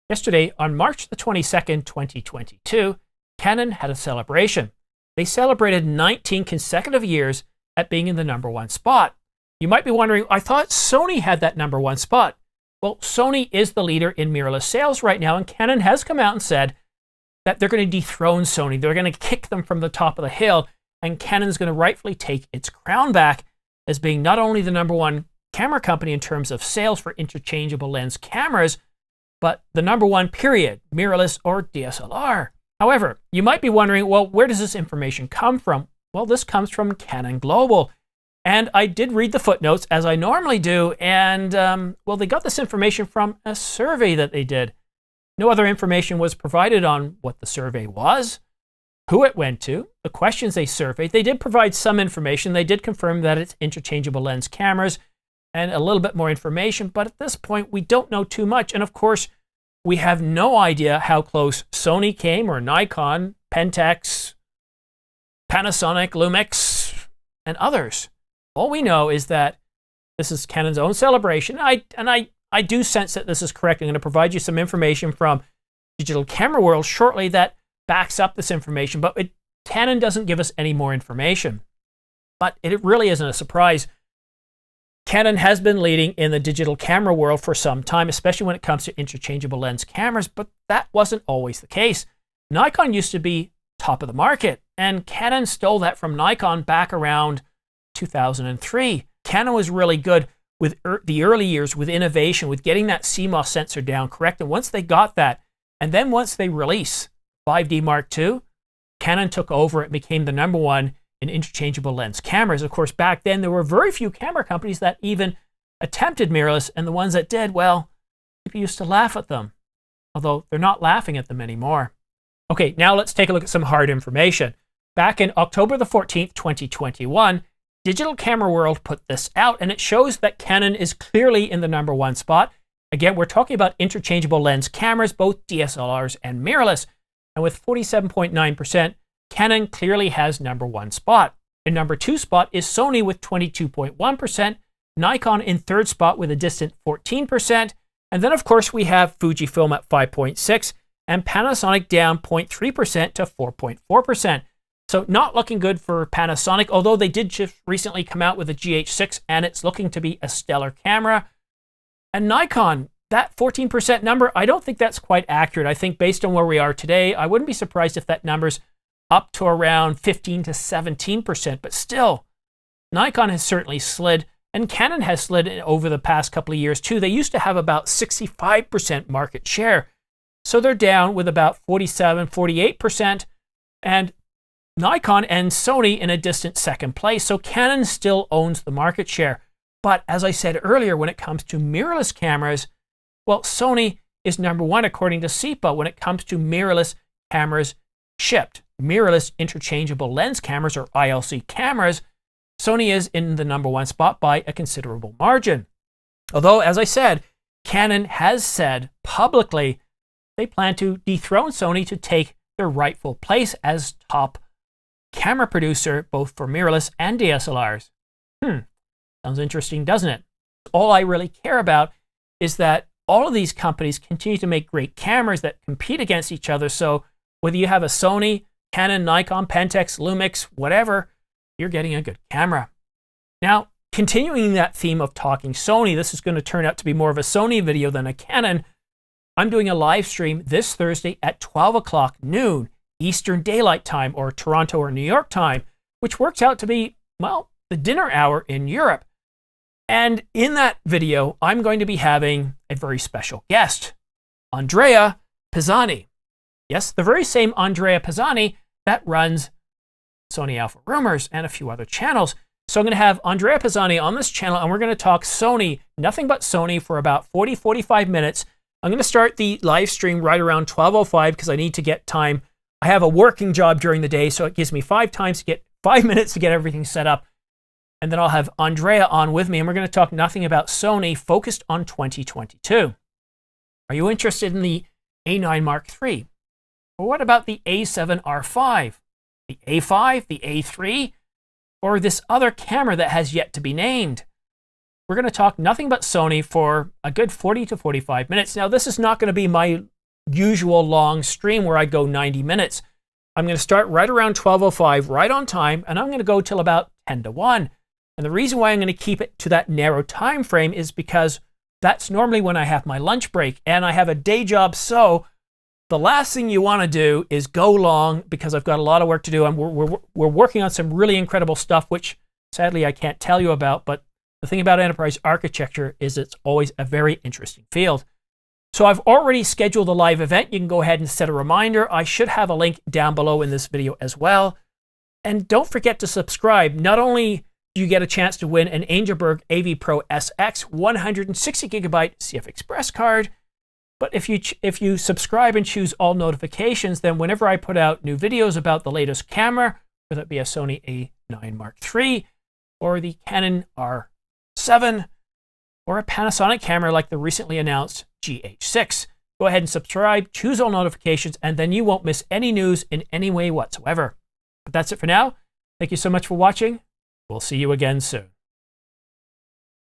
Yesterday, on March the 22nd, 2022, Canon had a celebration. They celebrated 19 consecutive years at being in the #1 spot. You might be wondering, I thought Sony had that #1 spot. Well, Sony is the leader in mirrorless sales right now, and Canon has come out and said that they're going to dethrone Sony. They're going to kick them from the top of the hill, and Canon's going to rightfully take its crown back as being not only the #1 camera company in terms of sales for interchangeable lens cameras, but the #1 period, mirrorless or DSLR. However, you might be wondering, well, where does this information come from? Well, this comes from Canon Global. And I did read the footnotes, as I normally do, and, well, they got this information from a survey that they did. No other information was provided on what the survey was, who it went to, the questions they surveyed. They did provide some information. They did confirm that it's interchangeable lens cameras and a little bit more information, but at this point, we don't know too much. And of course, we have no idea how close Sony came, or Nikon, Pentax, Panasonic, Lumix, and others. All we know is that this is Canon's own celebration. I do sense that this is correct. I'm going to provide you some information from Digital Camera World shortly that backs up this information, but Canon doesn't give us any more information. But it really isn't a surprise. Canon has been leading in the digital camera world for some time, especially when it comes to interchangeable lens cameras, but that wasn't always the case. Nikon used to be top of the market, and Canon stole that from Nikon back around 2003. Canon was really good with the early years with innovation, with getting that CMOS sensor down correct. And once they got that, and then once they released 5D Mark II, Canon took over. It became the #1 in interchangeable lens cameras. Of course, back then, there were very few camera companies that even attempted mirrorless, and the ones that did, well, people used to laugh at them, although they're not laughing at them anymore. Okay, now let's take a look at some hard information. Back in October the 14th, 2021, Digital Camera World put this out, and it shows that Canon is clearly in the #1 spot. Again, we're talking about interchangeable lens cameras, both DSLRs and mirrorless. And with 47.9%, Canon clearly has #1 spot. In #2 spot is Sony with 22.1%, Nikon in 3rd spot with a distant 14%, and then of course we have Fujifilm at 5.6%, and Panasonic down 0.3% to 4.4%. So not looking good for Panasonic, although they did just recently come out with a GH6, and it's looking to be a stellar camera. And Nikon, that 14% number, I don't think that's quite accurate. I think based on where we are today, I wouldn't be surprised if that number's up to around 15 to 17%, but still, Nikon has certainly slid, and Canon has slid over the past couple of years too. They used to have about 65% market share, so they're down with about 47, 48%, and Nikon and Sony in a distant 2nd place, so Canon still owns the market share. But as I said earlier, when it comes to mirrorless cameras, well, Sony is #1 according to CIPA when it comes to mirrorless cameras shipped. Mirrorless interchangeable lens cameras, or ILC cameras, Sony is in the #1 spot by a considerable margin. Although, as I said, Canon has said publicly they plan to dethrone Sony to take their rightful place as top camera producer, both for mirrorless and DSLRs. Sounds interesting, doesn't it? All I really care about is that all of these companies continue to make great cameras that compete against each other. So whether you have a Sony, Canon, Nikon, Pentax, Lumix, whatever, you're getting a good camera. Now, continuing that theme of talking Sony, this is going to turn out to be more of a Sony video than a Canon. I'm doing a live stream this Thursday at 12 o'clock noon Eastern Daylight Time, or Toronto or New York time, which works out to be, well, the dinner hour in Europe. And in that video, I'm going to be having a very special guest, Andrea Pisani. Yes, the very same Andrea Pisani that runs Sony Alpha Rumors and a few other channels. So I'm going to have Andrea Pisani on this channel, and we're going to talk Sony, nothing but Sony, for about 40, 45 minutes. I'm going to start the live stream right around 12:05 because I need to get time. I have a working job during the day, so it gives me 5 minutes to get everything set up. And then I'll have Andrea on with me, and we're going to talk nothing about Sony, focused on 2022. Are you interested in the A9 Mark III? Or what about the A7R5, the A5, the A3, or this other camera that has yet to be named? We're going to talk nothing but Sony for a good 40 to 45 minutes. Now, this is not going to be my usual long stream where I go 90 minutes. I'm going to start right around 12:05, right on time, and I'm going to go till about 10 to 1. And the reason why I'm going to keep it to that narrow time frame is because that's normally when I have my lunch break, and I have a day job, so the last thing you want to do is go long because I've got a lot of work to do, and we're working on some really incredible stuff, which sadly I can't tell you about, but the thing about enterprise architecture is it's always a very interesting field. So I've already scheduled a live event. You can go ahead and set a reminder. I should have a link down below in this video as well. And don't forget to subscribe. Not only do you get a chance to win an Angelberg AV Pro SX 160GB CF Express card, but if you subscribe and choose all notifications, then whenever I put out new videos about the latest camera, whether it be a Sony A9 Mark III or the Canon R7 or a Panasonic camera like the recently announced GH6, go ahead and subscribe, choose all notifications, and then you won't miss any news in any way whatsoever. But that's it for now. Thank you so much for watching. We'll see you again soon.